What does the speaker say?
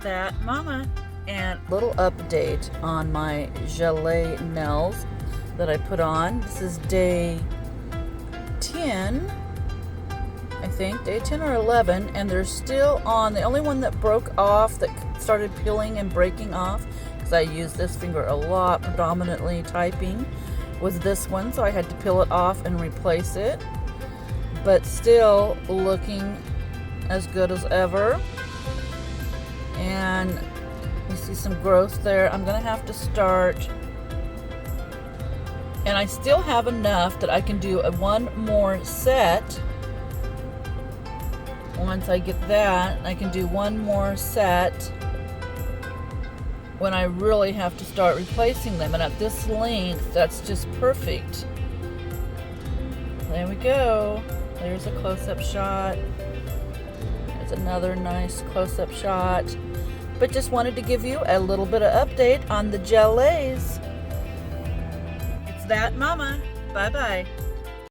that mama. And little update on my Gellae nails that I put on. This is day 10, I think, day 10 or 11, and they're still on. The only one that broke off, that started peeling and breaking off, because I use this finger a lot, predominantly typing, was this one, so I had to peel it off and replace it. But still looking as good as ever. And you see some growth there. I'm gonna have to start, and I still have enough that I can do one more set. Once I get that, I can do one more set when I really have to start replacing them. And at this length, that's just perfect. There we go. There's a close-up shot. There's another nice close-up shot. But just wanted to give you a little bit of update on the Gellaes. It's that mama. Bye-bye.